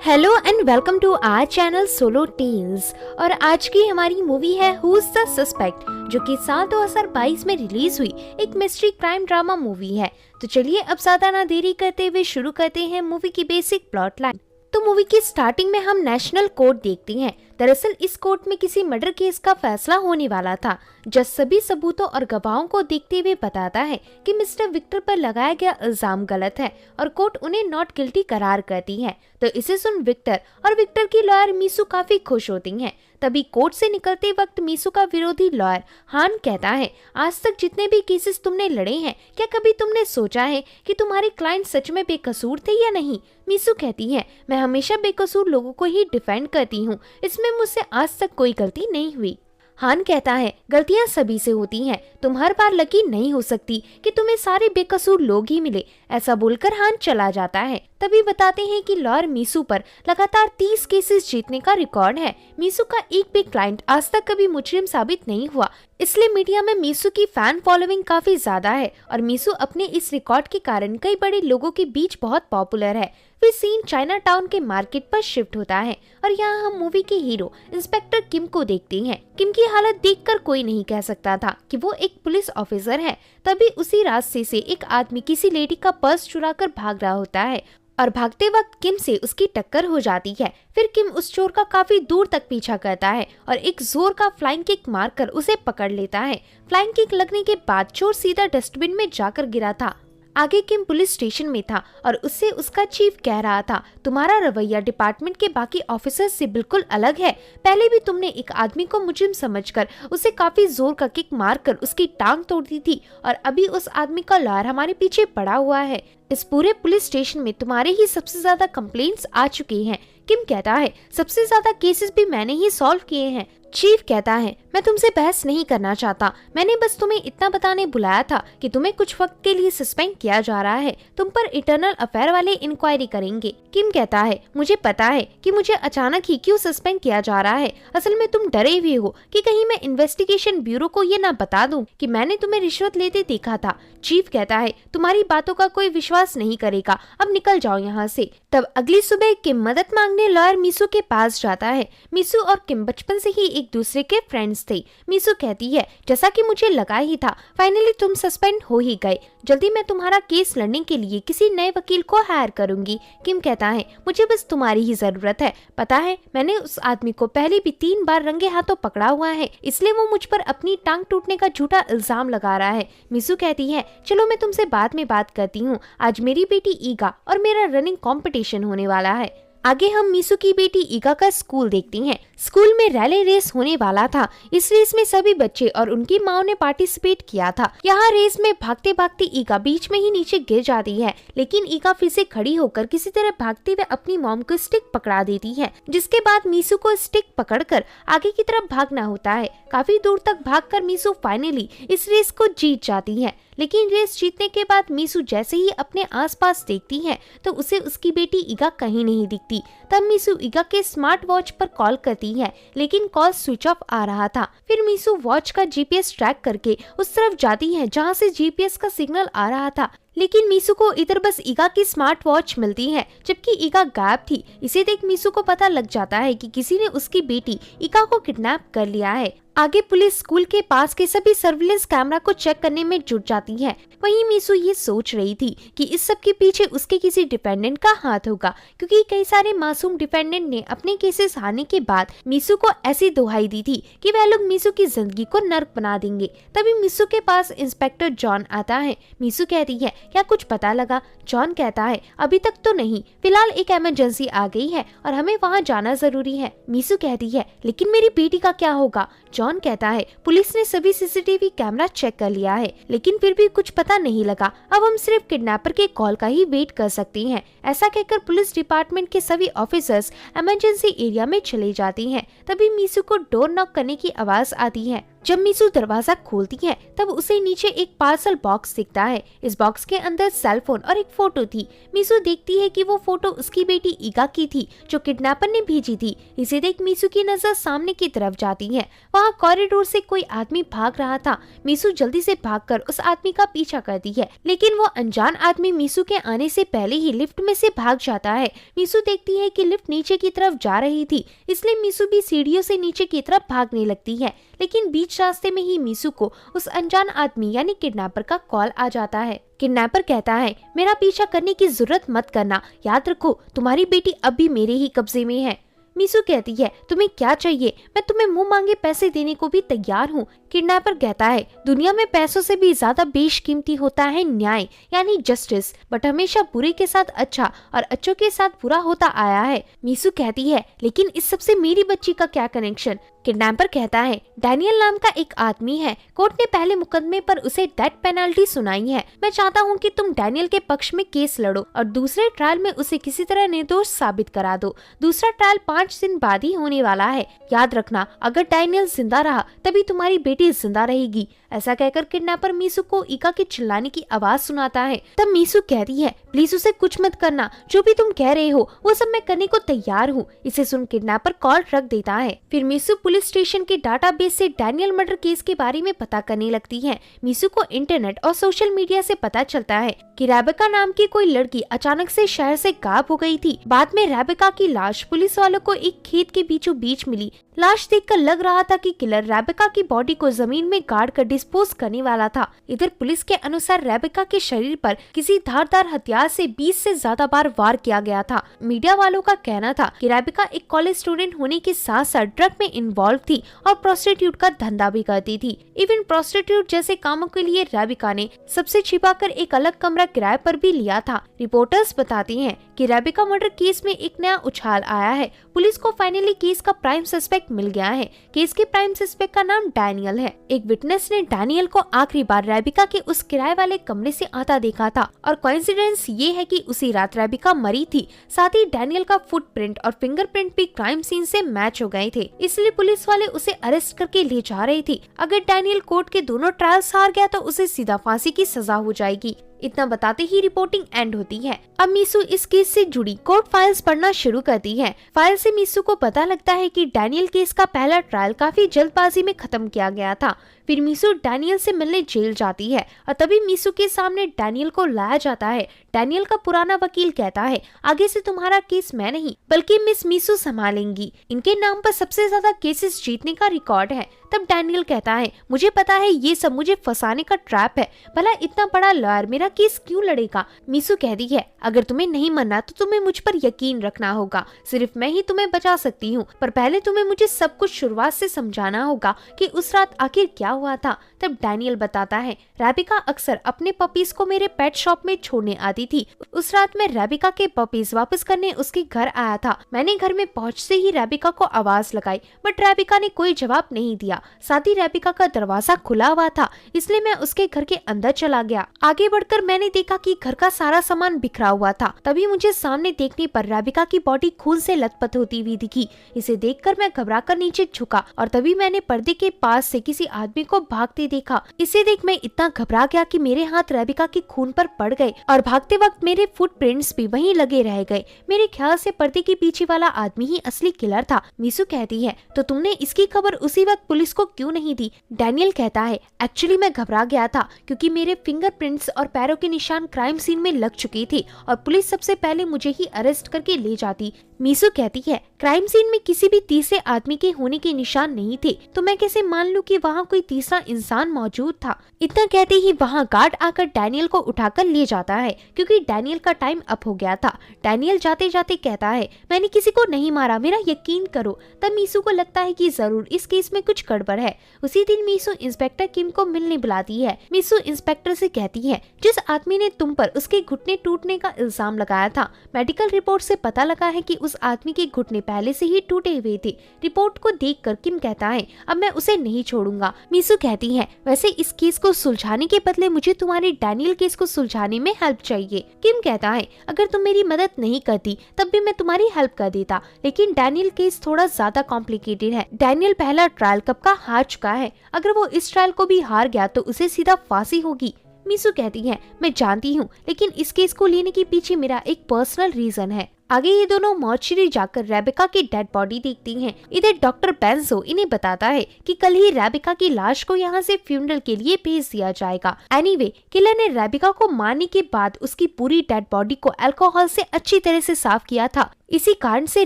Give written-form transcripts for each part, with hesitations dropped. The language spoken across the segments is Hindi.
Hello and welcome to our channel solo tales. और आज की हमारी मूवी है हु इज द सस्पेक्ट, जो कि साल 2022 में रिलीज हुई एक मिस्ट्री क्राइम ड्रामा मूवी है। तो चलिए अब ज्यादा ना देरी करते हुए शुरू करते हैं मूवी की बेसिक प्लॉट लाइन। तो मूवी की स्टार्टिंग में हम नेशनल कोर्ट देखते हैं। दरअसल इस कोर्ट में किसी मर्डर केस का फैसला होने वाला था। जज सभी सबूतों और गवाहों को देखते हुए बताता है कि मिस्टर विक्टर पर लगाया गया इल्जाम गलत है और कोर्ट उन्हें नॉट गिल्टी करार करती है। तो इसे सुन विक्टर और विक्टर की लॉयर मीसू काफी खुश होती हैं। तभी कोर्ट से निकलते वक्त मीसू का विरोधी लॉयर हान कहता है, आज तक जितने भी केसेस तुमने लड़े हैं, क्या कभी तुमने सोचा है कि तुम्हारे क्लाइंट सच में बेकसूर थे या नहीं? मीसू कहती है, मैं हमेशा बेकसूर लोगों को ही डिफेंड करती हूँ, इसमें मुझसे आज तक कोई गलती नहीं हुई। हान कहता है, गलतियां सभी से होती हैं, तुम हर बार लकी नहीं हो सकती कि तुम्हें सारे बेकसूर लोग ही मिले। ऐसा बोलकर हान चला जाता है। तभी बताते हैं कि लॉयर मीसू पर लगातार 30 केसेस जीतने का रिकॉर्ड है। मीसू का एक भी क्लाइंट आज तक कभी मुजरिम साबित नहीं हुआ, इसलिए मीडिया में मीसू की फैन फॉलोइंग काफी ज्यादा है और मीसू अपने इस रिकॉर्ड के कारण कई बड़े लोगों के बीच बहुत पॉपुलर है। फिर सीन चाइना टाउन के मार्केट पर शिफ्ट होता है और यहाँ हम मूवी के हीरो इंस्पेक्टर किम को देखते हैं। किम की हालत देखकर कोई नहीं कह सकता था कि वो एक पुलिस ऑफिसर है। तभी उसी रास्ते से एक आदमी किसी लेडी का पर्स चुराकर भाग रहा होता है और भागते वक्त किम से उसकी टक्कर हो जाती है। फिर किम उस चोर का काफी दूर तक पीछा करता है और एक जोर का फ्लाइंग किक मारकर उसे पकड़ लेता है। फ्लाइंग किक लगने के बाद चोर सीधा डस्टबिन में जाकर गिरा था। आगे किम पुलिस स्टेशन में था और उससे उसका चीफ कह रहा था, तुम्हारा रवैया डिपार्टमेंट के बाकी ऑफिसर्स से बिल्कुल अलग है। पहले भी तुमने एक आदमी को मुजरिम समझकर उसे काफी जोर का किक मारकर उसकी टांग तोड़ दी थी और अभी उस आदमी का लॉयर हमारे पीछे पड़ा हुआ है। इस पूरे पुलिस स्टेशन में तुम्हारे ही सबसे ज्यादा कंप्लेंट्स आ चुके हैं। किम कहता है, सबसे ज्यादा केसेस भी मैंने ही सॉल्व किए हैं। चीफ कहता है, मैं तुमसे बहस नहीं करना चाहता, मैंने बस तुम्हें इतना बताने बुलाया था कि तुम्हें कुछ वक्त के लिए सस्पेंड किया जा रहा है, तुम पर इंटरनल अफेयर वाले इंक्वायरी करेंगे। किम कहता है, मुझे पता है कि मुझे अचानक ही क्यों सस्पेंड किया जा रहा है। असल में तुम डरे हुए हो कि कहीं मैं इन्वेस्टिगेशन ब्यूरो को ये ना बता दूं कि मैंने तुम्हें रिश्वत लेते देखा था। चीफ कहता है, तुम्हारी बातों का कोई विश्वास नहीं करेगा, अब निकल जाओ यहाँ से। तब अगली सुबह किम मदद मांगने लॉयर मीसू के पास जाता है। मीसू और किम बचपन से ही एक दूसरे के फ्रेंड्स थे। मीसू कहती है, जैसा कि मुझे लगा ही था, फाइनली तुम सस्पेंड हो ही गए। जल्दी मैं तुम्हारा केस लड़ने के लिए किसी नए वकील को हायर करूंगी। किम कहता है, मुझे बस तुम्हारी ही जरूरत है। पता है, मैंने उस आदमी को पहले भी 3 बार रंगे हाथों पकड़ा हुआ है, इसलिए वो मुझ पर अपनी टांग टूटने का झूठा इल्जाम लगा रहा है। मीसू कहती है, चलो मैं तुमसे बाद में बात करती हूँ, आज मेरी बेटी ईगा और मेरा रनिंग कंपटीशन होने वाला है। आगे हम मीसू की बेटी ईगा का स्कूल देखती हैं। स्कूल में रैली रेस होने वाला था। इस रेस में सभी बच्चे और उनकी माओ ने पार्टिसिपेट किया था। यहाँ रेस में भागते भागते ईगा बीच में ही नीचे गिर जाती है, लेकिन ईगा फिर से खड़ी होकर किसी तरह भागते हुए अपनी मॉम को स्टिक पकड़ा देती है, जिसके बाद मीसू को स्टिक पकड़कर आगे की तरफ भागना होता है। काफी दूर तक भागकर मीसू फाइनली इस रेस को जीत जाती है। लेकिन रेस जीतने के बाद मीसू जैसे ही अपने आसपास देखती है तो उसे उसकी बेटी ईगा कहीं नहीं दिखती। तब मीसू ईगा के स्मार्ट वॉच पर कॉल करती है, लेकिन कॉल स्विच ऑफ आ रहा था। फिर मीसू वॉच का जीपीएस ट्रैक करके उस तरफ जाती है जहां से जीपीएस का सिग्नल आ रहा था, लेकिन मीसू को इधर बस ईगा की स्मार्ट वॉच मिलती है, जबकि ईगा गायब थी। इसे देख मीसू को पता लग जाता है कि किसी ने उसकी बेटी ईगा को किडनैप कर लिया है। आगे पुलिस स्कूल के पास के सभी सर्विलेंस कैमरा को चेक करने में जुट जाती है। वहीं मीसू ये सोच रही थी कि इस सब के पीछे उसके किसी डिपेंडेंट का हाथ होगा, क्योंकि कई सारे मासूम डिपेंडेंट ने अपने केसेस हारने के बाद मीसू को ऐसी दुहाई दी थी कि वह लोग मीसू की जिंदगी को नर्क बना देंगे। तभी मीसू के पास इंस्पेक्टर जॉन आता है। मीसू कहती है, क्या कुछ पता लगा? जॉन कहता है, अभी तक तो नहीं, फिलहाल एक इमरजेंसी आ गई है और हमें वहाँ जाना जरूरी है। मीसू कहती है, लेकिन मेरी बेटी का क्या होगा? जॉन कहता है, पुलिस ने सभी सीसीटीवी कैमरा चेक कर लिया है, लेकिन फिर भी कुछ पता नहीं लगा। अब हम सिर्फ किडनैपर के कॉल का ही वेट कर सकते हैं। ऐसा कहकर पुलिस डिपार्टमेंट के सभी ऑफिसर्स इमरजेंसी एरिया में चले जाती हैं। तभी मीसू को डोर नॉक करने की आवाज आती है। जब मीसू दरवाजा खोलती है तब उसे नीचे एक पार्सल बॉक्स दिखता है। इस बॉक्स के अंदर सेल फोन और एक फोटो थी। मीसू देखती है कि वो फोटो उसकी बेटी ईगा की थी जो किडनैपर ने भेजी थी। इसे देख मीसू की नजर सामने की तरफ जाती है। वहाँ कॉरिडोर से कोई आदमी भाग रहा था। मीसू जल्दी से भागकर उस आदमी का पीछा करती है, लेकिन वो अनजान आदमी मीसू के आने से पहले ही लिफ्ट में से भाग जाता है। मीसू देखती है कि लिफ्ट नीचे की तरफ जा रही थी, इसलिए मीसू भी सीढ़ियों से नीचे की तरफ भागने लगती है। लेकिन बीच रास्ते में ही मीसू को उस अनजान आदमी यानी किडनैपर का कॉल आ जाता है। किडनैपर कहता है, मेरा पीछा करने की जरूरत मत करना, याद रखो तुम्हारी बेटी अब भी मेरे ही कब्जे में है। मीसू कहती है, तुम्हें क्या चाहिए? मैं तुम्हें मुंह मांगे पैसे देने को भी तैयार हूँ। किडनैपर कहता है, दुनिया में पैसों से भी ज्यादा बेशकीमती होता है न्याय यानी जस्टिस, बट हमेशा बुरे के साथ अच्छा और अच्छों के साथ बुरा होता आया है। मीसू कहती है, लेकिन इस सबसे मेरी बच्ची का क्या कनेक्शन? किडनैपर कहता है, डैनियल नाम का एक आदमी है, कोर्ट ने पहले मुकदमे पर उसे डेथ पेनल्टी सुनाई है। मैं चाहता हूँ कि तुम डैनियल के पक्ष में केस लड़ो और दूसरे ट्रायल में उसे किसी तरह निर्दोष साबित करा दो। दूसरा ट्रायल 5 दिन बाद ही होने वाला है। याद रखना, अगर डैनियल जिंदा रहा तभी तुम्हारी बेटी जिंदा रहेगी। ऐसा कहकर किडनैपर मीसू को ईगा के चिल्लाने की आवाज सुनाता है। तब मीसू कहती है, प्लीज उसे कुछ मत करना, जो भी तुम कह रहे हो वो सब मैं करने को तैयार हूँ। इसे सुन किडनैपर कॉल रख देता है। फिर मीसू पुलिस स्टेशन के डाटाबेस से डैनियल मर्डर केस के बारे में पता करने लगती है। मीसू को इंटरनेट और सोशल मीडिया से पता चलता है कि रेबेका नाम की कोई लड़की अचानक से शहर से गायब हो गई थी। बाद में रेबेका की लाश पुलिस वालों को एक खेत के बीचों बीच मिली। लाश देखकर लग रहा था कि किलर रेबेका की बॉडी को जमीन में गाड़ कर डिस्पोज करने वाला था। इधर पुलिस के अनुसार रेबेका के शरीर पर किसी धारदार हथियार से 20 से ज्यादा बार वार किया गया था। मीडिया वालों का कहना था कि रेबेका एक कॉलेज स्टूडेंट होने के साथ साथ ड्रग में इन्वॉल्व थी और प्रोस्टिट्यूट का धंधा भी करती थी। इवन प्रोस्टिट्यूट जैसे कामों के लिए रेबेका ने सबसे छिपाकर एक अलग कमरा किराए पर भी लिया था। रिपोर्टर्स बताते हैं कि रेबेका मर्डर केस में एक नया उछाल आया है। पुलिस को फाइनली केस का प्राइम सस्पेक्ट मिल गया है। केस के प्राइम सस्पेक्ट का नाम डैनियल है। एक विटनेस ने डैनियल को आखिरी बार रेबेका के उस किराए वाले कमरे से आता देखा था और कोइंसिडेंस ये है कि उसी रात रेबेका मरी थी। साथ ही डैनियल का फुटप्रिंट और फिंगरप्रिंट भी क्राइम सीन से मैच हो गए थे, इसलिए पुलिस वाले उसे अरेस्ट करके ले जा रहे थे। अगर डैनियल कोर्ट के दोनों ट्रायल्स हार गया तो उसे सीधा फांसी की सजा हो जाएगी। इतना बताते ही रिपोर्टिंग एंड होती है। अब मीसू इस केस से जुड़ी कोर्ट फाइल्स पढ़ना शुरू करती है। फाइल से मीसू को पता लगता है कि डैनियल केस का पहला ट्रायल काफी जल्दबाजी में खत्म किया गया था। फिर मीसू डैनियल से मिलने जेल जाती है और तभी मीसू के सामने डैनियल को लाया जाता है। डैनियल का पुराना वकील कहता है, आगे से तुम्हारा केस मैं नहीं बल्कि मिस मीसू संभालेंगी। इनके नाम पर सबसे ज्यादा केसेस जीतने का रिकॉर्ड है। तब डैनियल कहता है, मुझे पता है ये सब मुझे फंसाने का ट्रैप है, भला इतना बड़ा लॉयर मेरा केस क्यों लड़ेगा? मीसू कहती है, अगर तुम्हें नहीं मानना तो तुम्हें मुझ पर यकीन रखना होगा। सिर्फ मैं ही तुम्हें बचा सकती हूँ, पर पहले तुम्हें मुझे सब कुछ शुरुआत से समझाना होगा कि उस रात आखिर क्या हुआ था। तब डैनियल बताता है, रेबेका अक्सर अपने पपीज को मेरे पेट शॉप में छोड़ने आती थी। उस रात मैं रेबेका के पपीज वापस करने उसके घर आया था। मैंने घर में पहुँचते ही रेबेका को आवाज लगाई, बट रेबेका ने कोई जवाब नहीं दिया। साथ ही रेबेका का दरवाजा खुला हुआ था, इसलिए मैं उसके घर के अंदर चला गया। आगे बढ़कर मैंने देखा कि घर का सारा सामान बिखरा हुआ था। तभी मुझे सामने देखने पर रेबेका की बॉडी खून से लथपथ होती हुई दिखी। इसे देखकर मैं घबराकर नीचे झुका और तभी मैंने पर्दे के पास से किसी आदमी को भागते देखा। इसे देख मैं इतना घबरा गया कि मेरे हाथ रेबेका के खून पर पड़ गए और भागते वक्त मेरे फुटप्रिंट्स भी वहीं लगे रह गए। मेरे ख्याल से पर्दे के पीछे वाला आदमी ही असली किलर था। मीसू कहती है, तो तुमने इसकी खबर उसी वक्त पुलिस को क्यों नहीं दी? डैनियल कहता है, एक्चुअली मैं घबरा गया था क्योंकि मेरे फिंगरप्रिंट्स और पैरों के निशान क्राइम सीन में लग चुके थे और पुलिस सबसे पहले मुझे ही अरेस्ट करके ले जाती। मीसू कहती है, क्राइम सीन में किसी भी तीसरे आदमी के होने के निशान नहीं थे, तो मैं कैसे मान लूं कि वहाँ कोई तीसरा इंसान मौजूद था। इतना कहते ही वहाँ गार्ड आकर डैनियल को उठाकर ले जाता है क्योंकि डैनियल का टाइम अप हो गया था। डैनियल जाते जाते कहता है, मैंने किसी को नहीं मारा, मेरा यकीन करो। तब मीसू को लगता है कि जरूर इस केस में कुछ गड़बड़ है। उसी दिन मीसू इंस्पेक्टर किम को मिलने बुलाती है। मीसू इंस्पेक्टर से कहती है, जिस जिस आदमी ने तुम पर उसके घुटने टूटने का इल्जाम लगाया था, मेडिकल रिपोर्ट से पता लगा है कि उस आदमी के घुटने पहले से ही टूटे हुए थे। रिपोर्ट को देखकर किम कहता है, अब मैं उसे नहीं छोड़ूंगा। मीसू कहती है, वैसे इस केस को सुलझाने के बदले मुझे तुम्हारे डैनियल केस को सुलझाने में हेल्प चाहिए। किम कहता है, अगर तुम मेरी मदद नहीं करती तब भी मैं तुम्हारी हेल्प कर देता, लेकिन डैनियल केस थोड़ा ज्यादा कॉम्प्लिकेटेड है। डैनियल पहला ट्रायल कब का हार चुका है, अगर वो इस ट्रायल को भी हार गया तो उसे सीधा फांसी होगी। मीसू कहती है, मैं जानती हूँ, लेकिन इस केस को लेने के पीछे मेरा एक पर्सनल रीजन है। आगे ये दोनों मॉर्चरी जाकर रेबिका की डेड बॉडी देखती हैं। इधर डॉक्टर बेंजो इन्हें बताता है कि कल ही रेबिका की लाश को यहाँ से फ्यूनरल के लिए भेज दिया जाएगा। एनीवे, किलर ने रेबिका को मारने के बाद उसकी पूरी डेड बॉडी को अल्कोहल से अच्छी तरह से साफ किया था। इसी कारण से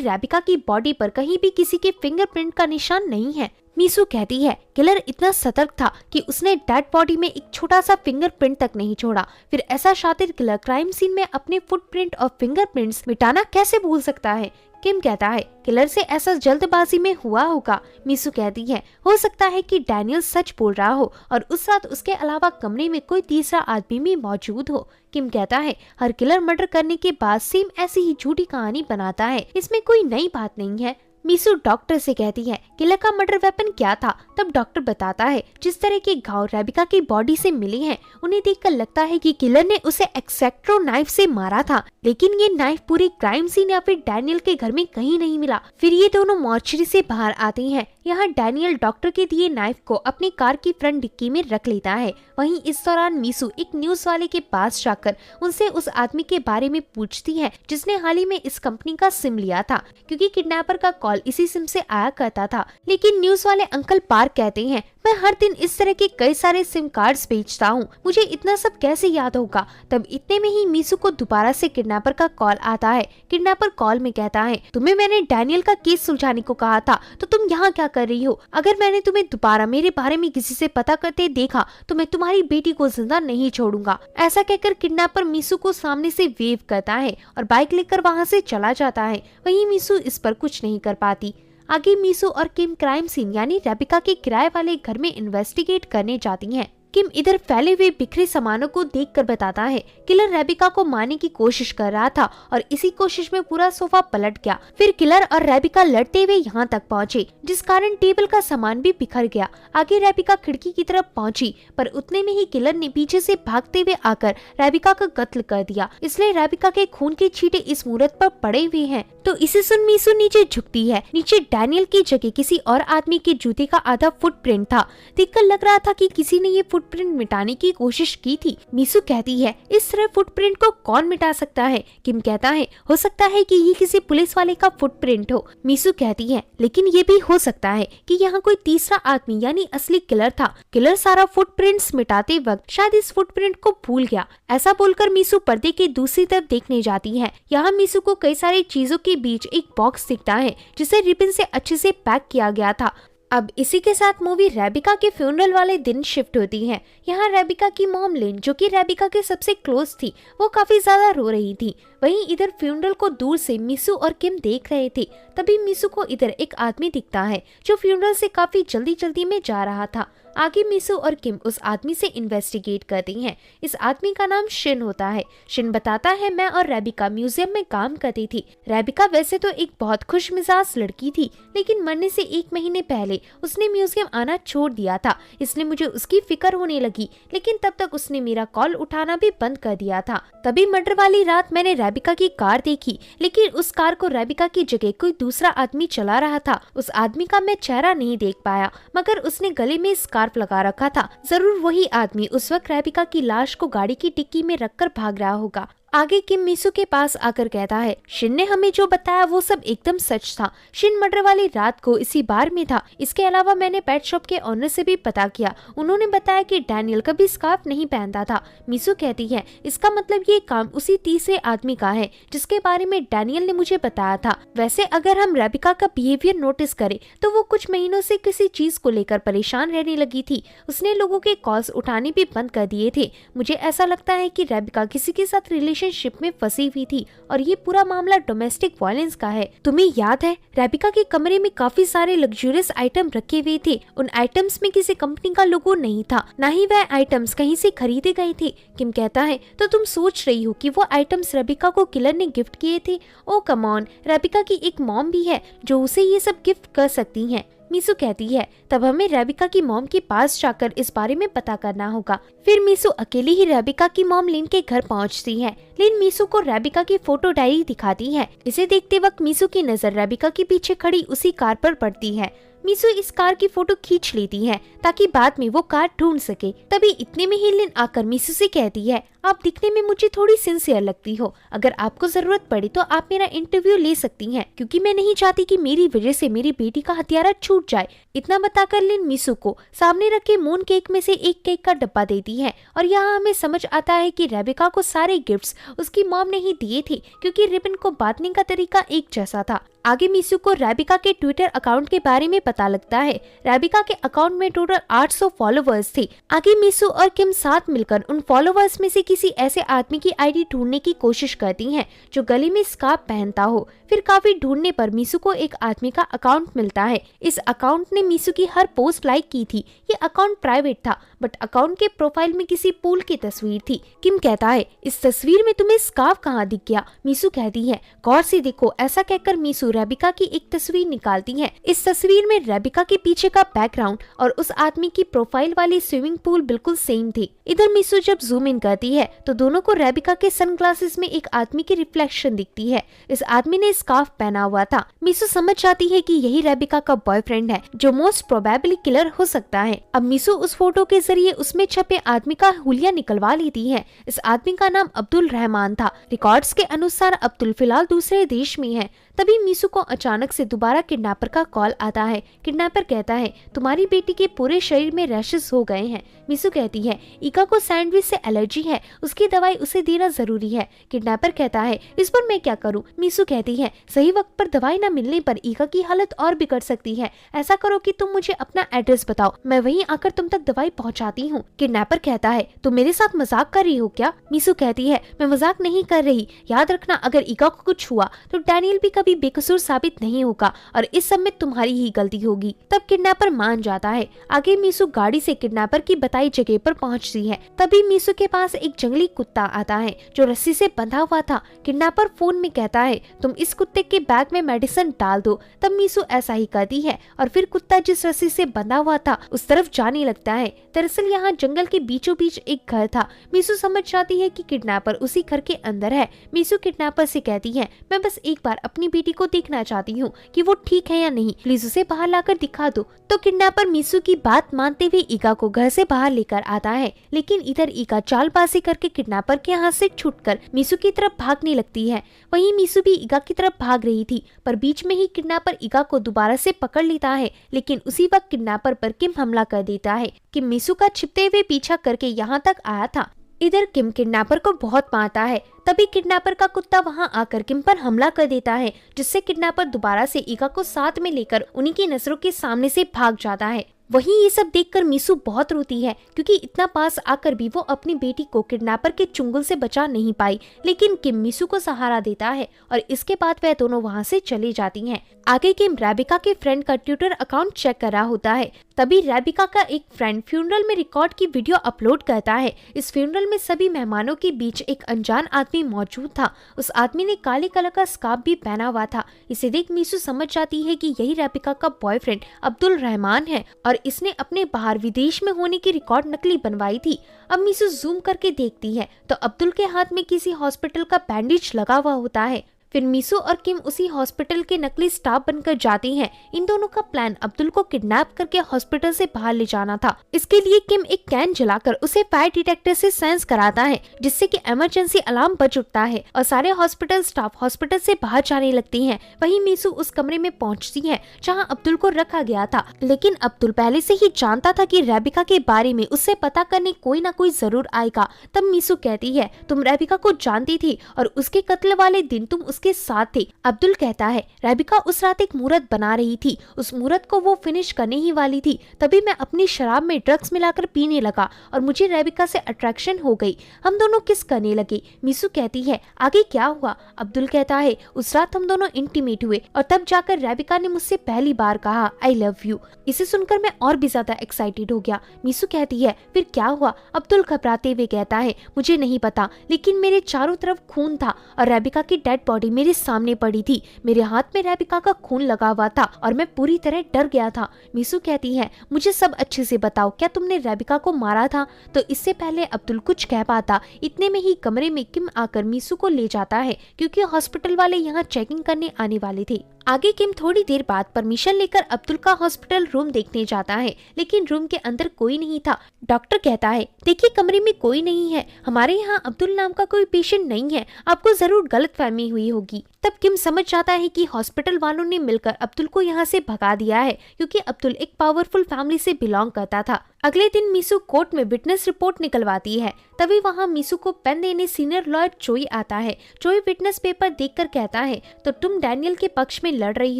रेबिका की बॉडी पर कहीं भी किसी के फिंगरप्रिंट का निशान नहीं है। मीसू कहती है, किलर इतना सतर्क था कि उसने डेड बॉडी में एक छोटा सा फिंगरप्रिंट तक नहीं छोड़ा। फिर ऐसा शातिर किलर क्राइम सीन में अपने फुटप्रिंट और फिंगरप्रिंट्स मिटाना कैसे भूल सकता है। किम कहता है, किलर से ऐसा जल्दबाजी में हुआ होगा। मीसू कहती है, हो सकता है कि डैनियल सच बोल रहा हो और उस रात उसके अलावा कमरे में कोई तीसरा आदमी भी मौजूद हो। किम कहता है, हर किलर मर्डर करने के बाद सेम ऐसी ही झूठी कहानी बनाता है, इसमें कोई नई बात नहीं है। मीसू डॉक्टर से कहती है, किलर का मर्डर वेपन क्या था। तब डॉक्टर बताता है, जिस तरह के घाव रेबिका की बॉडी से मिले हैं उन्हें देखकर लगता है कि किलर ने उसे एक्सेक्ट्रो नाइफ से मारा था, लेकिन ये नाइफ पूरे क्राइम सीन या फिर डैनियल के घर में कहीं नहीं मिला। फिर ये दोनों मॉर्चरी से बाहर आते हैं। यहाँ डैनियल डॉक्टर के दिए नाइफ को अपनी कार की फ्रंट डिक्की में रख लेता है। वहीं इस दौरान मीसू एक न्यूज वाले के पास जाकर उनसे उस आदमी के बारे में पूछती है जिसने हाल ही में इस कंपनी का सिम लिया था, क्योंकि किडनैपर का कॉल इसी सिम से आया करता था। लेकिन न्यूज वाले अंकल पार्क कहते हैं, मैं हर दिन इस तरह के कई सारे सिम कार्ड्स बेचता हूँ, मुझे इतना सब कैसे याद होगा। तब इतने में ही मीसू को दोबारा से किडनैपर का कॉल आता है। किडनैपर कॉल में कहता है, तुम्हें मैंने डैनियल का केस सुलझाने को कहा था, तो तुम यहाँ क्या कर रही हो। अगर मैंने तुम्हें दोबारा मेरे बारे में किसी से पता करते देखा तो मैं तुम्हारी बेटी को जिंदा नहीं छोड़ूंगा। ऐसा कहकर किडनैपर मीसू को सामने से वेव करता है और बाइक लेकर वहाँ से चला जाता है। वहीं मीसू इस पर कुछ नहीं कर पाती। आगे मीसू और किम क्राइम सीन यानी रेबिका के किराए वाले घर में इन्वेस्टिगेट करने जाती हैं। किम इधर फैले हुए बिखरे सामानों को देखकर बताता है, किलर रेबिका को मारने की कोशिश कर रहा था और इसी कोशिश में पूरा सोफा पलट गया। फिर किलर और रेबिका लड़ते हुए यहाँ तक पहुँचे, जिस कारण टेबल का सामान भी बिखर गया। आगे रेबिका खिड़की की तरफ पहुँची, पर उतने में ही किलर ने पीछे से भागते हुए आकर रेबिका का कत्ल कर दिया। इसलिए रेबिका के खून के छींटे इस मूर्त पर पड़े हुए हैं। तो इसे सुन मीसू नीचे झुकती है। नीचे डैनियल की जगह किसी और आदमी के जूते का आधा फुटप्रिंट था। देखकर लग रहा था कि किसी ने ये फुटप्रिंट मिटाने की कोशिश की थी। मीसू कहती है, इस तरह फुटप्रिंट को कौन मिटा सकता है। किम कहता है, हो सकता है कि ये किसी पुलिस वाले का फुटप्रिंट हो। मीसू कहती है, लेकिन ये भी हो सकता है कि यहाँ कोई तीसरा आदमी यानी असली किलर था। किलर सारा फुटप्रिंट्स मिटाते वक्त शायद इस फुटप्रिंट को भूल गया। ऐसा बोलकर मीसू पर्दे के दूसरी तरफ देखने जाती है। यहाँ मीसू को कई सारी चीजों के बीच एक बॉक्स दिखता है जिसे रिबन से अच्छे से पैक किया गया था। अब इसी के साथ मूवी रेबिका के फ्यूनरल वाले दिन शिफ्ट होती है। यहाँ रेबिका की मॉम लिन, जो कि रेबिका के सबसे क्लोज थी, वो काफी ज्यादा रो रही थी। वहीं इधर फ्यूनरल को दूर से मीसू और किम देख रहे थे। तभी मीसू को इधर एक आदमी दिखता है जो फ्यूनरल से काफी जल्दी जल्दी में जा रहा था। आगे मीसू और किम उस आदमी से इन्वेस्टिगेट करती हैं। इस आदमी का नाम शिन होता है। शिन बताता है, मैं और रेबिका म्यूजियम में काम करती थी। रेबिका वैसे तो एक बहुत खुश मिजाज लड़की थी, लेकिन मरने से 1 महीने पहले उसने म्यूजियम आना छोड़ दिया था। इसलिए मुझे उसकी फिक्र होने लगी, लेकिन तब तक उसने मेरा कॉल उठाना भी बंद कर दिया था। तभी मर्डर वाली रात मैंने रेबिका की कार देखी, लेकिन उस कार को रेबिका की जगह कोई दूसरा आदमी चला रहा था। उस आदमी का मैं चेहरा नहीं देख पाया, मगर उसने गले में स्कार्फ लगा रखा था। जरूर वही आदमी उस वक्त रेबिका की लाश को गाड़ी की डिक्की में रखकर भाग रहा होगा। आगे किम मीसू के पास आकर कहता है, शिन ने हमें जो बताया वो सब एकदम सच था। शिन मर्डर वाली रात को इसी बार में था। इसके अलावा मैंने पेट शॉप के ऑनर से भी पता किया। उन्होंने बताया कि डैनियल कभी स्कार्फ नहीं पहनता था। मीसू कहती है, इसका मतलब ये काम उसी तीसरे आदमी का है जिसके बारे में डैनियल ने मुझे बताया था। वैसे अगर हम रेबिका का बिहेवियर नोटिस करें तो वो कुछ महीनों से किसी चीज को लेकर परेशान रहने लगी थी। उसने लोगों के कॉल्स उठाने भी बंद कर दिए थे। मुझे ऐसा लगता है कि रेबिका किसी के साथ रिलेशन रिलेशनशिप में फंसी हुई थी और ये पूरा मामला डोमेस्टिक वायलेंस का है। तुम्हें याद है रेबिका के कमरे में काफी सारे लग्जरियस आइटम रखे हुए थे। उन आइटम्स में किसी कंपनी का लोगो नहीं था, न ही वह आइटम्स कहीं से खरीदे गए थे। किम कहता है तो तुम सोच रही हो कि वो आइटम्स रेबिका को किलर ने गिफ्ट किए थे? ओ कम ऑन, रेबिका की एक मॉम भी है जो उसे ये सब गिफ्ट कर सकती है। मीसू कहती है तब हमें रेबिका की मॉम के पास जाकर इस बारे में पता करना होगा। फिर मीसू अकेली ही रेबिका की मॉम लिन के घर पहुंचती है। लिन मीसू को रेबिका की फोटो डायरी दिखाती है। इसे देखते वक्त मीसू की नजर रेबिका के पीछे खड़ी उसी कार पर पड़ती है। मीसू इस कार की फोटो खींच लेती है ताकि बाद में वो कार ढूंढ सके। तभी इतने में ही लिन आकर मीसू से कहती है आप दिखने में मुझे थोड़ी सिंसियर लगती हो, अगर आपको जरूरत पड़े तो आप मेरा इंटरव्यू ले सकती हैं, क्योंकि मैं नहीं चाहती कि मेरी वजह से मेरी बेटी का हथियारा छूट जाए। इतना बताकर लिन मीसू को सामने रखे मून केक में से एक केक का डब्बा देती है और यहाँ हमें समझ आता है कि रेबिका को सारे गिफ्ट्स उसकी मॉम ने ही दिए थे, क्योंकि रिबन को बांटने का तरीका एक जैसा था। आगे मीसू को रेबिका के ट्विटर अकाउंट के बारे में पता लगता है। रेबिका के अकाउंट में टोटल 800 फॉलोवर्स थे। आगे मीसू और किम साथ मिलकर उन फॉलोवर्स में से किसी ऐसे आदमी की आईडी ढूंढने की कोशिश करती हैं जो गले में स्कार्फ पहनता हो। फिर काफी ढूंढने पर मीसू को एक आदमी का अकाउंट मिलता है। इस अकाउंट ने मीसू की हर पोस्ट लाइक की थी। ये अकाउंट प्राइवेट था, बट अकाउंट के प्रोफाइल में किसी पूल की तस्वीर थी। किम कहता है इस तस्वीर में तुम्हें स्कार्फ कहाँ दिख गया? मीसू कहती है गौर से देखो। ऐसा कहकर मीसू रेबिका की एक तस्वीर निकालती है। इस तस्वीर में रेबिका के पीछे का बैकग्राउंड और उस आदमी की प्रोफाइल वाली स्विमिंग पूल बिल्कुल सेम थे। इधर मीसू जब जूम इन करती है तो दोनों को रेबिका के सनग्लासेस में एक आदमी की रिफ्लेक्शन दिखती है। इस आदमी ने स्कार्फ पहना हुआ था। मीसू समझ जाती है कि यही रेबिका का बॉयफ्रेंड है जो मोस्ट प्रोबेबली किलर हो सकता है। अब मीसू उस फोटो के जरिए उसमें छपे आदमी का हुलिया निकलवा लेती है। इस आदमी का नाम अब्दुल रहमान था। रिकॉर्ड्स के अनुसार अब्दुल फिलहाल दूसरे देश में है। तभी मीसू को अचानक से दोबारा किडनैपर का कॉल आता है। किडनैपर कहता है तुम्हारी बेटी के पूरे शरीर में रैशेस हो गए हैं। मीसू कहती है ईका को सैंडविच से एलर्जी है, उसकी दवाई उसे देना जरूरी है। किडनैपर कहता है इस पर मैं क्या करूं? मीसू कहती है सही वक्त पर दवाई न मिलने पर ईका की हालत और बिगड़ सकती है। ऐसा करो कि तुम मुझे अपना एड्रेस बताओ, मैं वहीं आकर तुम तक दवाई पहुंचाती हूँ। किडनैपर कहता है तुम मेरे साथ मजाक कर रही हो क्या? मीसू कहती है मैं मजाक नहीं कर रही, याद रखना अगर ईका को कुछ हुआ तो डैनियल भी कभी बेकसूर साबित नहीं होगा और इस सब में तुम्हारी ही गलती होगी। तब किडनैपर मान जाता है। आगे मीसू गाड़ी से किडनैपर की बताई जगह पर पहुंचती है। तभी मीसू के पास एक जंगली कुत्ता आता है जो रस्सी से बंधा हुआ था। किडनैपर फोन में कहता है तुम इस कुत्ते के बैग में मेडिसिन डाल दो। तब मीसू ऐसा ही करती है और फिर कुत्ता जिस रस्सी से बंधा हुआ था उस तरफ जाने लगता है। दरअसल यहाँ जंगल के बीचों बीच एक घर था। मीसू समझ जाती है कि किडनैपर उसी घर के अंदर है। मीसू किडनैपर से कहती है मैं बस एक बार अपनी बेटी को देखना चाहती हूँ कि वो ठीक है या नहीं, प्लीज उसे बाहर लाकर दिखा दो। तो किडनैपर मीसू की बात मानते हुए ईका को घर से बाहर लेकर आता है। लेकिन इधर ईका चालबाजी करके किडनैपर के हाथ से छूटकर मीसू की तरफ भागने लगती है। वहीं मीसू भी ईका की तरफ भाग रही थी, पर बीच में ही किडनैपर ईका को दोबारा से पकड़ लेता है। लेकिन उसी वक्त किडनैपर पर किम हमला कर देता है। किम मीसू का छिपते हुए पीछा करके यहाँ तक आया था। इधर किम किडनैपर को बहुत मारता है। तभी किडनैपर का कुत्ता वहां आकर किम पर हमला कर देता है, जिससे किडनैपर दोबारा से ईका को साथ में लेकर उन्हीं की नजरों के सामने से भाग जाता है। वहीं ये सब देखकर मीसू बहुत रोती है, क्योंकि इतना पास आकर भी वो अपनी बेटी को किडनैपर के चुंगल से बचा नहीं पाई। लेकिन किम मीसू को सहारा देता है और इसके बाद वह दोनों वहां से चली जाती हैं। आगे किम रेबिका के फ्रेंड का ट्विटर अकाउंट चेक कर रहा होता है। तभी रेबिका का एक फ्रेंड फ्यूनरल में रिकॉर्ड की वीडियो अपलोड करता है। इस फ्यूनरल में सभी मेहमानों के बीच एक अनजान आदमी मौजूद था। उस आदमी ने काले कलर का स्कार्फ भी पहना हुआ था। इसे देख मीसू समझ जाती है कि यही रेबिका का बॉयफ्रेंड अब्दुल रहमान है और इसने अपने बाहर विदेश में होने की रिकॉर्ड नकली बनवाई थी। अब मीसू जूम करके देखती है तो अब्दुल के हाथ में किसी हॉस्पिटल का बैंडेज लगा हुआ होता है। फिर मीसू और किम उसी हॉस्पिटल के नकली स्टाफ बनकर जाती हैं। इन दोनों का प्लान अब्दुल को किडनैप करके हॉस्पिटल से बाहर ले जाना था। इसके लिए किम एक कैन जलाकर उसे फायर डिटेक्टर से सेंस कराता है, जिससे कि इमरजेंसी अलार्म बज उठता है और सारे हॉस्पिटल स्टाफ हॉस्पिटल से बाहर जाने लगती हैं। वहीं मीसू उस कमरे में पहुंचती है जहां अब्दुल को रखा गया था। लेकिन अब्दुल पहले से ही जानता था कि रेबिका के बारे में उससे पता करने कोई ना कोई जरूर आएगा। तब मीसू कहती है तुम रेबिका को जानती थी और उसके कत्ल वाले दिन तुम उसके साथ थे। अब्दुल कहता है रेबिका उस रात एक मूर्त बना रही थी, उस मूर्त को वो फिनिश करने ही वाली थी, तभी मैं अपनी शराब में ड्रग्स मिलाकर पीने लगा और मुझे रेबिका से अट्रैक्शन हो गई। हम दोनों किस करने लगे। मीसू कहती है आगे क्या हुआ। अब्दुल कहता है उस रात हम दोनों इंटीमेट हुए और तब जाकर रेबिका ने मुझसे पहली बार कहा आई लव यू। इसे सुनकर मैं और भी ज्यादा एक्साइटेड हो गया। मीसू कहती है फिर क्या हुआ। अब्दुल घबराते हुए कहता है मुझे नहीं पता, लेकिन मेरे चारों तरफ खून था और रेबिका की डेड बॉडी मेरे सामने पड़ी थी। मेरे हाथ में रेबिका का खून लगा हुआ था और मैं पूरी तरह डर गया था। मीसू कहती है मुझे सब अच्छे से बताओ, क्या तुमने रेबिका को मारा था। तो इससे पहले अब्दुल कुछ कह पाता, इतने में ही कमरे में किम आकर मीसू को ले जाता है क्योंकि हॉस्पिटल वाले यहाँ चेकिंग करने आने वाले थे। आगे किम थोड़ी देर बाद परमिशन लेकर अब्दुल का हॉस्पिटल रूम देखने जाता है, लेकिन रूम के अंदर कोई नहीं था। डॉक्टर कहता है देखिए कमरे में कोई नहीं है, हमारे यहाँ अब्दुल नाम का कोई पेशेंट नहीं है, आपको जरूर गलतफहमी हुई होगी। तब किम समझ जाता है कि हॉस्पिटल वालों ने मिलकर अब्दुल को यहाँ से भगा दिया है क्योंकि अब्दुल एक पावरफुल फैमिली से बिलोंग करता था। अगले दिन मीसू कोर्ट में विटनेस रिपोर्ट निकलवाती है, तभी वहाँ मीसू को पेन देने सीनियर लॉयर चोई आता है। चोई विटनेस पेपर देखकर कहता है तो तुम डैनियल के पक्ष में लड़ रही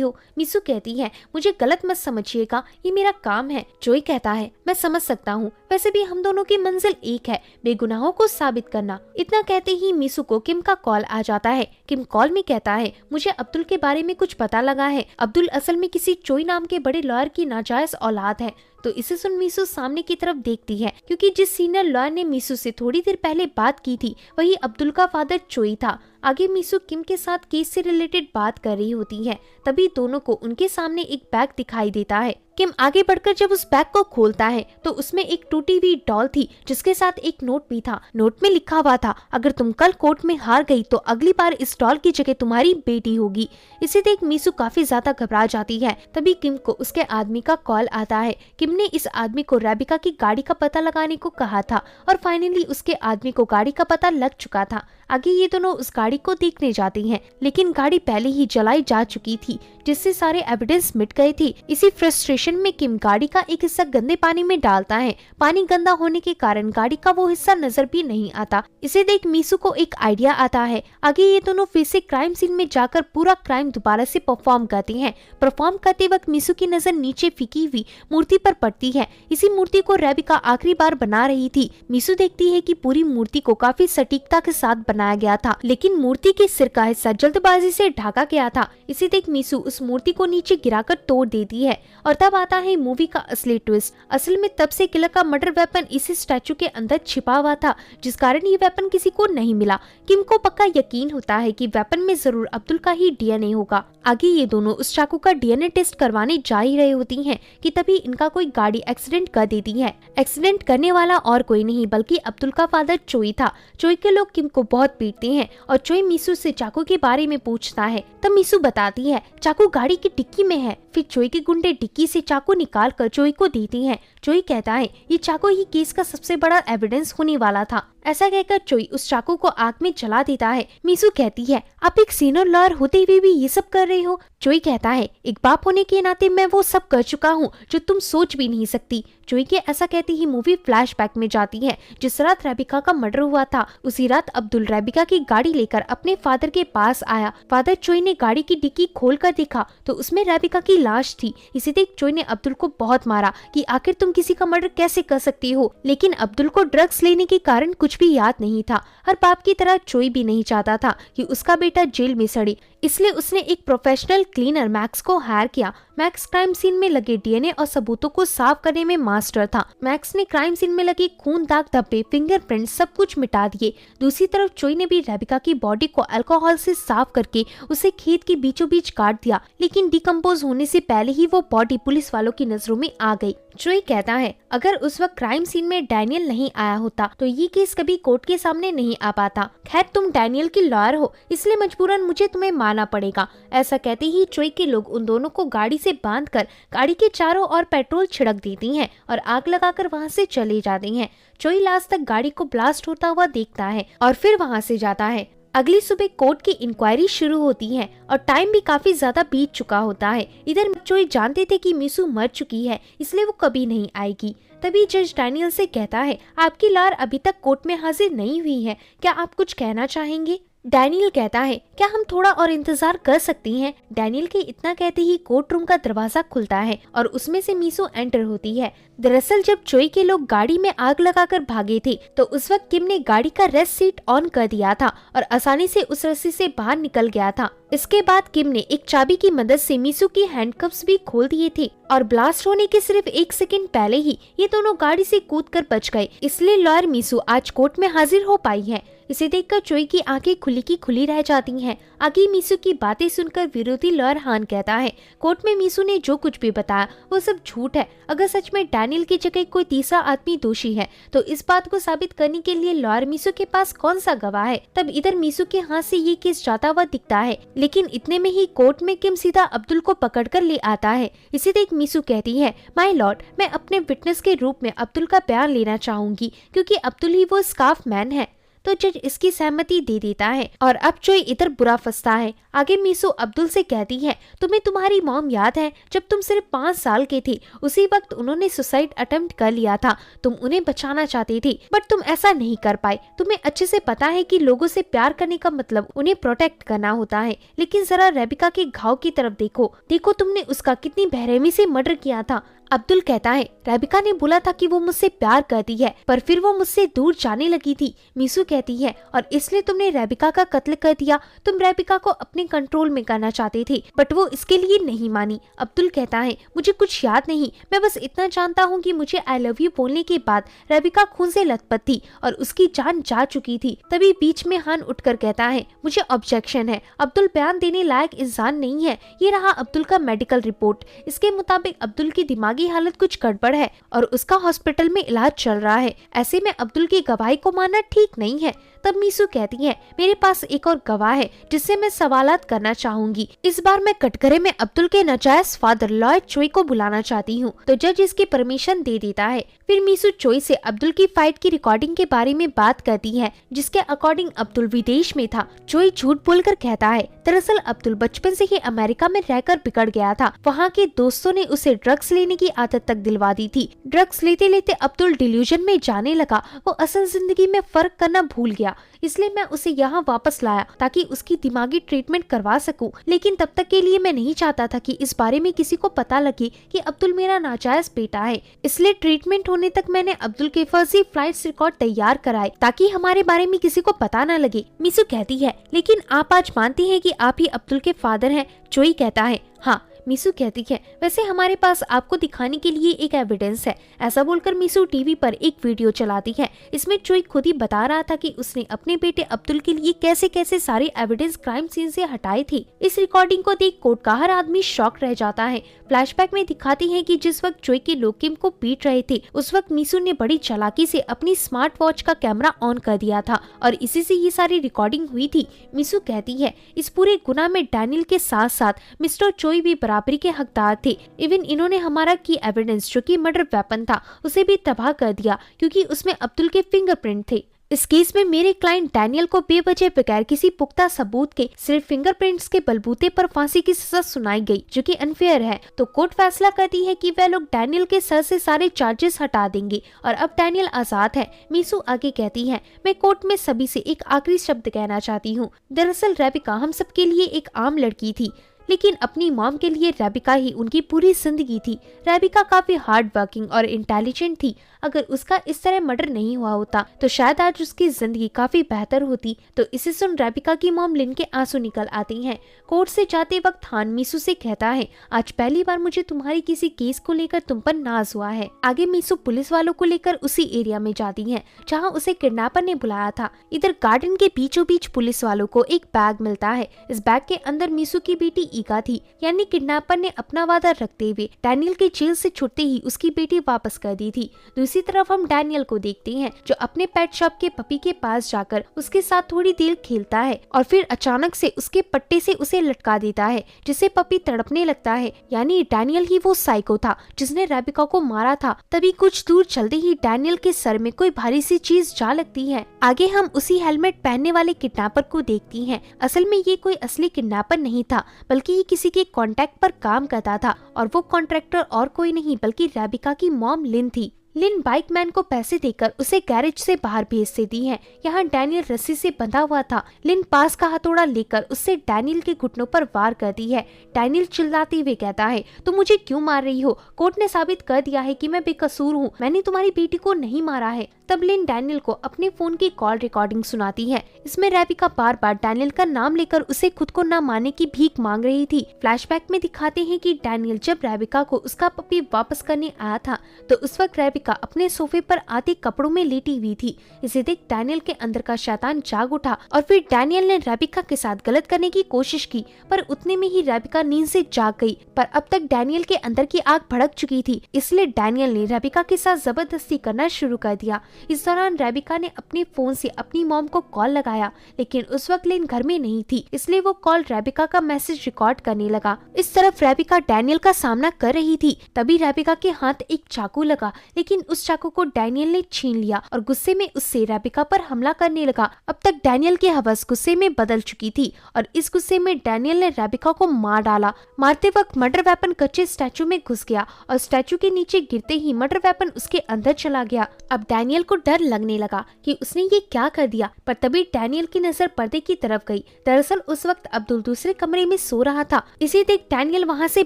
हो। मीसू कहती है मुझे गलत मत समझिएगा, ये मेरा काम है। चोई कहता है मैं समझ सकता हूँ, वैसे भी हम दोनों की मंजिल एक है, बेगुनाहों को साबित करना। इतना कहते ही मीसू को किम का कॉल आ जाता है। किम कॉल में कहता है मुझे अब्दुल के बारे में कुछ पता लगा है, अब्दुल असल में किसी चोई नाम के बड़े लॉयर की नाजायज औलाद है। तो इसे सुन मीसू सामने की तरफ देखती है क्योंकि जिस सीनियर लॉयर ने मीसू से थोड़ी देर पहले बात की थी वही अब्दुल का फादर चोई था। आगे मीसू किम के साथ केस से रिलेटेड बात कर रही होती है, तभी दोनों को उनके सामने एक बैग दिखाई देता है। किम आगे बढ़कर जब उस बैग को खोलता है तो उसमें एक टूटी हुई डॉल थी जिसके साथ एक नोट भी था। नोट में लिखा हुआ था अगर तुम कल कोर्ट में हार गई तो अगली बार इस डॉल की जगह तुम्हारी बेटी होगी। इसे देख मीसू काफी ज्यादा घबरा जाती है। तभी किम को उसके आदमी का कॉल आता है। किम ने इस आदमी को रेबिका की गाड़ी का पता लगाने को कहा था और फाइनली उसके आदमी को गाड़ी का पता लग चुका था। आगे ये दोनों उस गाड़ी को देखने जाती हैं, लेकिन गाड़ी पहले ही जलाई जा चुकी थी जिससे सारे एविडेंस मिट गए थे। इसी फ्रस्ट्रेशन में किम गाड़ी का एक हिस्सा गंदे पानी में डालता है। पानी गंदा होने के कारण गाड़ी का वो हिस्सा नजर भी नहीं आता। इसे देख मीसू को एक आइडिया आता है। आगे ये दोनों फिर से क्राइम सीन में जाकर पूरा क्राइम दोबारा से परफॉर्म करते हैं। परफॉर्म करते वक्त मीसू की नजर नीचे फीकी हुई मूर्ति पर पड़ती है। इसी मूर्ति को रेबिका आखिरी बार बना रही थी। मीसू देखती है कि पूरी मूर्ति को काफी सटीकता के साथ बनाया गया था, लेकिन मूर्ति के सिर का हिस्सा जल्दबाजी से ढका गया था। इसे देख मीसू उस मूर्ति को नीचे गिराकर तोड़ देती है और तब आता है मूवी का असली ट्विस्ट। असल में तब से किलर का मर्डर वेपन इसी स्टैचू के अंदर छिपा हुआ था, जिस कारण ये वेपन किसी को नहीं मिला। किम को पक्का यकीन होता है कि वेपन में जरूर अब्दुल का ही डीएनए होगा। आगे ये दोनों उस चाकू का डीएनए टेस्ट करवाने जा ही रहे होती हैं कि तभी इनका कोई गाड़ी एक्सीडेंट कर देती है। एक्सीडेंट करने वाला और कोई नहीं बल्कि अब्दुल का फादर चोई था। चोई के लोग किम को बहुत पीटते हैं और चोई मीसू से चाकू के बारे में पूछता है। तब मीसू बताती है चाकू गाड़ी की डिक्की में है। फिर चोई के गुंडे डिक्की से चाकू निकाल कर चोई को देती हैं। चोई कहता है ये चाकू ही केस का सबसे बड़ा एविडेंस होने वाला था। ऐसा कहकर चोई उस चाकू को आग में जला देता है। मीसू कहती है आप एक सीनियर लॉयर होते हुए भी ये सब कर रहे हो। चोई कहता है एक बाप होने के नाते मैं वो सब कर चुका हूँ जो तुम सोच भी नहीं सकती। चोई के ऐसा कहती ही मूवी फ्लैशबैक में जाती है। जिस रात रेबिका का मर्डर हुआ था उसी रात अब्दुल रेबिका की गाड़ी लेकर अपने फादर के पास आया। फादर चोई ने गाड़ी की डिक्की खोल कर देखा तो उसमें रेबिका की लाश थी। इसे देख चोई ने अब्दुल को बहुत मारा कि आखिर तुम किसी का मर्डर कैसे कर सकती हो। लेकिन अब्दुल को ड्रग्स लेने के कारण कुछ भी याद नहीं था। हर बाप की तरह चोई भी नहीं चाहता था कि उसका बेटा जेल में सड़े, इसलिए उसने एक प्रोफेशनल क्लीनर मैक्स को हायर किया। मैक्स क्राइम सीन में लगे डीएनए और सबूतों को साफ करने में मास्टर था। मैक्स ने क्राइम सीन में लगे खून, दाग धब्बे, फिंगरप्रिंट सब कुछ मिटा दिए। दूसरी तरफ चोई ने भी रेबिका की बॉडी को अल्कोहल से साफ करके उसे खेत के बीचों बीच काट दिया, लेकिन डिकम्पोज होने से पहले ही वो बॉडी पुलिस वालों की नजरों में आ गई। चोई कहता है अगर उस वक्त क्राइम सीन में डैनियल नहीं आया होता तो ये केस कभी कोर्ट के सामने नहीं आ पाता। खैर तुम डैनियल की लॉयर हो इसलिए मजबूरन मुझे तुम्हें मानना पड़ेगा। ऐसा कहते ही चोई के लोग उन दोनों को गाड़ी से बांधकर गाड़ी के चारों ओर पेट्रोल छिड़क देती हैं और आग लगाकर वहां से चले जाते हैं। चोई लास्ट तक गाड़ी को ब्लास्ट होता हुआ देखता है और फिर वहां से जाता है। अगली सुबह कोर्ट की इंक्वायरी शुरू होती है और टाइम भी काफी ज्यादा बीत चुका होता है। इधर चोई जानते थे कि मीसू मर चुकी है इसलिए वो कभी नहीं आएगी। तभी जज डैनियल से कहता है आपकी लॉयर अभी तक कोर्ट में हाजिर नहीं हुई है, क्या आप कुछ कहना चाहेंगे। डैनियल कहता है क्या हम थोड़ा और इंतजार कर सकती हैं? डैनियल के इतना कहते ही कोर्ट रूम का दरवाजा खुलता है और उसमें से मीसू एंटर होती है। दरअसल जब चोई के लोग गाड़ी में आग लगाकर भागे थे तो उस वक्त किम ने गाड़ी का रेस्ट सीट ऑन कर दिया था और आसानी से उस रस्सी से बाहर निकल गया था। इसके बाद किम ने एक चाबी की मदद से मीसू की हैंडकफ्स भी खोल दिए थे और ब्लास्ट होने के सिर्फ 1 सेकंड पहले ही ये दोनों गाड़ी से कूदकर बच गए। इसलिए लॉयर मीसू आज कोर्ट में हाजिर हो पाई है। इसे देखकर चोई की आंखें खुली की खुली रह जाती हैं। आगे मीसू की बातें सुनकर विरोधी लॉयर हान कहता है, कोर्ट में मीसू ने जो कुछ भी बताया वो सब झूठ है। अगर सच में डैनियल की जगह कोई तीसरा आदमी दोषी है तो इस बात को साबित करने के लिए लॉयर मीसू के पास कौन सा गवाह है? तब इधर मीसू के हाथ से ये केस जाता हुआ दिखता है, लेकिन इतने में ही कोर्ट में किम सीधा अब्दुल को पकड़कर ले आता है। इसे देख मीसू कहती है, माय लॉर्ड, मैं अपने विटनेस के रूप में अब्दुल का बयान लेना चाहूंगी क्योंकि अब्दुल ही वो स्कार्फ मैन है। तो जज इसकी सहमति दे देता है और अब चोई इधर बुरा फंसता है। आगे मीसू अब्दुल से कहती है, तुम्हें तुम्हारी मॉम याद है? जब तुम सिर्फ 5 साल के थे उसी वक्त उन्होंने सुसाइड अटेम्प्ट कर लिया था। तुम उन्हें बचाना चाहते थे बट तुम ऐसा नहीं कर पाए। तुम्हें अच्छे से पता है कि लोगों से प्यार करने का मतलब उन्हें प्रोटेक्ट करना होता है, लेकिन जरा रेबिका के घाव की तरफ देखो तुमने उसका कितनी बेरहमी से मर्डर किया था। अब्दुल कहता है, रेबिका ने बोला था कि वो मुझसे प्यार करती है पर फिर वो मुझसे दूर जाने लगी थी। मीसू कहती है, और इसलिए तुमने रेबिका का कत्ल कर दिया। तुम रेबिका को अपने कंट्रोल में करना चाहते थे बट वो इसके लिए नहीं मानी। अब्दुल कहता है, मुझे कुछ याद नहीं, मैं बस इतना जानता हूँ कि मुझे आई लव यू बोलने के बाद रेबिका खून से लथपथ थी और उसकी जान जा चुकी थी। तभी बीच में हान उठकर कहता है, मुझे ऑब्जेक्शन है, अब्दुल बयान देने लायक इंसान नहीं है। ये रहा अब्दुल का मेडिकल रिपोर्ट। इसके मुताबिक अब्दुल की दिमागी हालत कुछ गड़बड़ है और उसका हॉस्पिटल में इलाज चल रहा है। ऐसे में अब्दुल की गवाही को मानना ठीक नहीं है। तब मीसू कहती है, मेरे पास एक और गवाह है जिससे मैं सवालात करना चाहूंगी। इस बार मैं कटघरे में अब्दुल के नाजायज फादर लॉयर चोई को बुलाना चाहती हूँ। तो जज इसकी परमिशन दे देता है। फिर मीसू चोई से अब्दुल की फाइट की रिकॉर्डिंग के बारे में बात करती है जिसके अकॉर्डिंग अब्दुल विदेश में था। चोई झूठ बोलकर कहता है, दरअसल अब्दुल बचपन से ही अमेरिका में रहकर बिगड़ गया था। वहाँ के दोस्तों ने उसे ड्रग्स लेने की आदत तक दिलवा दी थी। ड्रग्स लेते लेते अब्दुल डिल्यूजन में जाने लगा। वो असल जिंदगी में फर्क करना भूल गया। इसलिए मैं उसे यहाँ वापस लाया ताकि उसकी दिमागी ट्रीटमेंट करवा सकूं। लेकिन तब तक के लिए मैं नहीं चाहता था कि इस बारे में किसी को पता लगे कि अब्दुल मेरा नाजायज बेटा है। इसलिए ट्रीटमेंट होने तक मैंने अब्दुल के फर्जी फ्लाइट्स रिकॉर्ड तैयार कराए ताकि हमारे बारे में किसी को पता न लगे। मीसू कहती है, लेकिन आप आज मानती हैं कि आप ही अब्दुल के फादर हैं? चोई कहता है, हाँ। मीसू कहती है, वैसे हमारे पास आपको दिखाने के लिए एक एविडेंस है। ऐसा बोलकर मीसू टीवी पर एक वीडियो चलाती है। इसमें चोई खुद ही बता रहा था कि उसने अपने बेटे अब्दुल के लिए कैसे कैसे सारे एविडेंस क्राइम सीन से हटाए थे। इस रिकॉर्डिंग को देख कोर्ट का हर आदमी शॉक रह जाता है। फ्लैशबैक में दिखाती है कि जिस वक्त चोई के लोग किम को पीट रहे थे उस वक्त मीसू ने बड़ी चालाकी से अपनी स्मार्ट वॉच का कैमरा ऑन कर दिया था और इसी से ये सारी रिकॉर्डिंग हुई थी। मीसू कहती है, इस पूरे गुनाह में डैनियल के साथ साथ मिस्टर चोई भी बराबरी के हकदार थे। इवन इन्होंने हमारा की एविडेंस जो कि मर्डर वेपन था उसे भी तबाह कर दिया क्योंकि उसमें अब्दुल के फिंगरप्रिंट थे। इस केस में मेरे क्लाइंट डैनियल को बेवजह बगैर किसी पुख्ता सबूत के सिर्फ फिंगरप्रिंट्स के बलबूते पर फांसी की सजा सुनाई गई जो कि अनफेयर है। तो कोर्ट फैसला करती है कि वह लोग डैनियल के सर से सारे चार्जेस हटा देंगे और अब डैनियल आजाद है। मीसू आगे कहती है, मैं कोर्ट में सभी से एक आखिरी शब्द कहना चाहती हूँ। दरअसल रेबिका हम सब के लिए एक आम लड़की थी, लेकिन अपनी मॉम के लिए रेबिका ही उनकी पूरी जिंदगी थी। रेबिका काफी हार्ड वर्किंग और इंटेलिजेंट थी। अगर उसका इस तरह मर्डर नहीं हुआ होता तो शायद आज उसकी जिंदगी काफी बेहतर होती। तो इसे सुन रेबिका की मॉम लिन के आंसू निकल आती हैं। कोर्ट से जाते वक्त हान मीसू से कहता है, आज पहली बार मुझे तुम्हारी किसी केस को लेकर तुम पर नाज हुआ है। आगे मीसू पुलिस वालों को लेकर उसी एरिया में जाती है जहाँ उसे किडनैपर ने बुलाया था। इधर गार्डन के बीचों बीच पुलिस वालों को एक बैग मिलता है। इस बैग के अंदर मीसू की बेटी ईगा थी। यानी किडनैपर ने अपना वादा रखते हुए डैनियल के जेल से छुटते ही उसकी बेटी वापस कर दी थी। दूसरी तरफ हम डैनियल को देखते हैं जो अपने पेट शॉप के पपी के पास जाकर उसके साथ थोड़ी देर खेलता है और फिर अचानक से उसके पट्टे से उसे लटका देता है जिससे पपी तड़पने लगता है। यानी डैनियल ही वो साइको था जिसने रेबिका को मारा था। तभी कुछ दूर चलते ही डैनियल के सर में कोई भारी सी चीज जा लगती है। आगे हम उसी हेलमेट पहनने वाले किडनैपर को देखती हैं। असल में ये कोई असली किडनैपर नहीं था बल्कि ये किसी के कॉन्ट्रैक्ट पर काम करता था और वो कॉन्ट्रैक्टर और कोई नहीं बल्कि रेबिका की मॉम लिन थी। लिन बाइक मैन को पैसे देकर उसे गैरेज से बाहर भेज देती है। यहाँ डैनियल रस्सी से बंधा हुआ था। लिन पास का हथौड़ा लेकर उससे डैनियल के घुटनों पर वार करती है। डैनियल चिल्लाते हुए कहता है, तुम मुझे क्यों मार रही हो? कोर्ट ने साबित कर दिया है कि मैं बेकसूर हूँ, मैंने तुम्हारी बेटी को नहीं मारा है। तब लिन डैनियल को अपने फोन की कॉल रिकॉर्डिंग सुनाती है। इसमें रेबिका बार बार डैनियल का नाम लेकर उसे खुद को न मारने की भीख मांग रही थी। फ्लैशबैक में दिखाते हैं कि डैनियल जब रेबिका को उसका पपी वापस करने आया था तो उस वक्त रेबिका अपने सोफे पर आधे कपड़ों में लेटी हुई थी। इसे देख डैनियल के अंदर का शैतान जाग उठा और फिर डैनियल ने रेबिका के साथ गलत करने की कोशिश की, पर उतने में ही रेबिका नींद से जाग गई। पर अब तक डैनियल के अंदर की आग भड़क चुकी थी, इसलिए डैनियल ने रेबिका के साथ जबरदस्ती करना शुरू कर दिया। इस दौरान रेबिका ने अपने फोन से अपनी मॉम को कॉल लगाया, लेकिन उस वक्त लिन घर में नहीं थी, इसलिए वो कॉल रेबिका का मैसेज रिकॉर्ड करने लगा। इस तरफ रेबिका डैनियल का सामना कर रही थी, तभी रेबिका के हाथ एक चाकू लगा, लेकिन उस चाकू को डैनियल ने छीन लिया और गुस्से में उससे रेबिका पर हमला करने लगा। अब तक डैनियल की हवस गुस्से में बदल चुकी थी और इस गुस्से में डैनियल ने रेबिका को मार डाला। मारते वक्त मर्डर वेपन कच्चे स्टैचू में घुस गया और स्टैचू के नीचे गिरते ही मर्डर वेपन उसके अंदर चला गया। अब डैनियल को डर लगने लगा कि उसने ये क्या कर दिया, पर तभी डैनियल की नजर पर्दे की तरफ गई। दरअसल उस वक्त अब्दुल दूसरे कमरे में सो रहा था। इसे देख डैनियल वहाँ से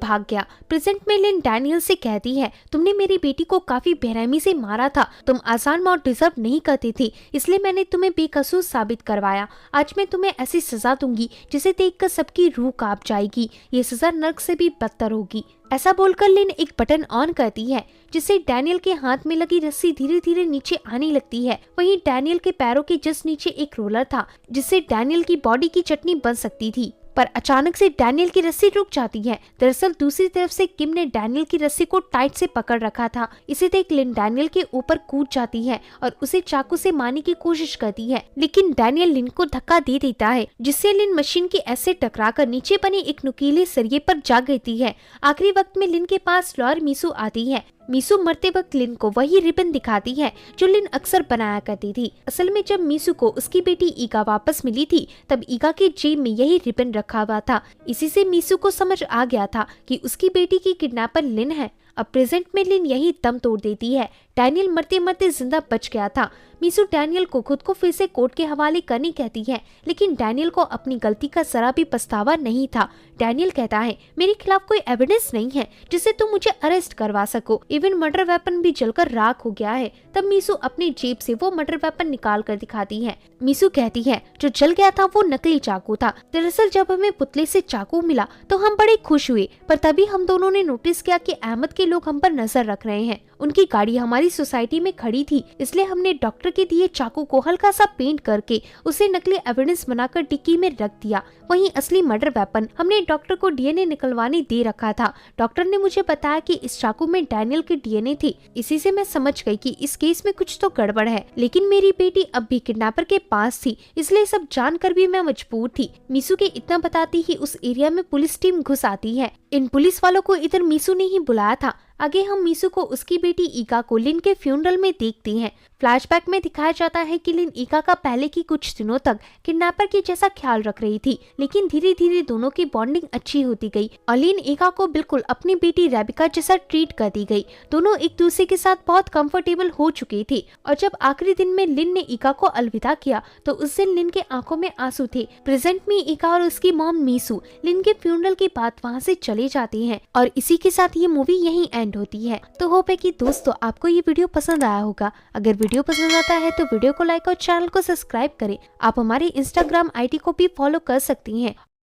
भाग गया। प्रेजेंट में लिन डैनियल से कहती है, तुमने मेरी बेटी को काफी बेरहमी से मारा था, तुम आसान मौत डिजर्व नहीं करती थी, इसलिए मैंने तुम्हें बेकसूर साबित करवाया। आज मैं तुम्हें ऐसी सजा दूंगी जिसे देखकर सबकी रूह कांप जाएगी। ये सजा नर्क से भी बदतर होगी। ऐसा बोलकर लिन एक बटन ऑन करती है, जिससे डैनियल के हाथ में लगी रस्सी धीरे धीरे नीचे आने लगती है। वहीं डैनियल के पैरों के जस्ट नीचे एक रोलर था, जिससे डैनियल की बॉडी की चटनी बन सकती थी। पर अचानक से डैनियल की रस्सी रुक जाती है। दरअसल दूसरी तरफ से किम ने डैनियल की रस्सी को टाइट से पकड़ रखा था। इसे देख लिन डैनियल के ऊपर कूद जाती है और उसे चाकू से मारने की कोशिश करती है, लेकिन डैनियल लिन को धक्का दे देता है, जिससे लिन मशीन की ऐसे टकराकर नीचे बने एक नुकीले सरिये पर जा गिरती है। आखिरी वक्त में लिन के पास लॉर मीसू आती है। मीसू मरते वक्त लिन को वही रिबन दिखाती है जो लिन अक्सर बनाया करती थी। असल में जब मीसू को उसकी बेटी ईगा वापस मिली थी, तब ईगा के जेब में यही रिबन रखा हुआ था। इसी से मीसू को समझ आ गया था कि उसकी बेटी की किडनैपर लिन है। अब प्रेजेंट में लिन यही दम तोड़ देती है। डैनियल मरते मरते जिंदा बच गया था। मीसू डैनियल को खुद को फिर से कोर्ट के हवाले करने कहती है, लेकिन डैनियल को अपनी गलती का जरा भी पछतावा नहीं था। डैनियल कहता है, मेरे खिलाफ कोई एविडेंस नहीं है जिससे तुम मुझे अरेस्ट करवा सको, इवन मर्डर वेपन भी जलकर राख हो गया है। तब मीसू अपने जेब से वो मर्डर वेपन निकाल कर दिखाती है। मीसू कहती है, जो जल गया था वो नकली चाकू था। दरअसल जब हमें पुतले से चाकू मिला तो हम बड़े खुश हुए, पर तभी हम दोनों ने नोटिस किया कि अहमद के लोग हम पर नजर रख रहे हैं। उनकी गाड़ी हमारी सोसाइटी में खड़ी थी, इसलिए हमने डॉक्टर के दिए चाकू को हल्का सा पेंट करके उसे नकली एविडेंस बनाकर डिक्की में रख दिया। वहीं असली मर्डर वेपन हमने डॉक्टर को डीएनए निकलवाने दे रखा था। डॉक्टर ने मुझे बताया कि इस चाकू में डैनियल के डीएनए थे। इसी से मैं समझ गई कि इस केस में कुछ तो गड़बड़ है, लेकिन मेरी बेटी अब भी किडनैपर के पास थी, इसलिए सब जानकर भी मैं मजबूर थी। मीसू के इतना बताती ही उस एरिया में पुलिस टीम घुस आती है। इन पुलिस वालों को इधर मीसू ने ही बुलाया था। आगे हम मीसू को उसकी बेटी ईगा को लिन के फ्यूनरल में देखते हैं। फ्लैशबैक में दिखाया जाता है कि लिन ईगा का पहले की कुछ दिनों तक किडनैपर के जैसा ख्याल रख रही थी, लेकिन धीरे धीरे दोनों की बॉन्डिंग अच्छी होती गई और लिन ईगा को बिल्कुल अपनी बेटी रेबिका जैसा ट्रीट कर दी गई। दोनों एक दूसरे के साथ बहुत कंफर्टेबल हो चुके थे और जब आखिरी दिन में लिन ने ईगा को अलविदा किया तो उस दिन लिन के आंखों में आंसू थे। प्रेजेंट में ईगा और उसकी मॉम मीसू लिन के फ्यूनरल के बाद वहाँ से चले जाते हैं और इसी के साथ ये मूवी यहीं एंड होती है। तो होप है कि दोस्तों आपको ये वीडियो पसंद आया होगा। अगर वीडियो पसंद आता है तो वीडियो को लाइक और चैनल को सब्सक्राइब करें। आप हमारे इंस्टाग्राम आईडी को भी फॉलो कर सकती हैं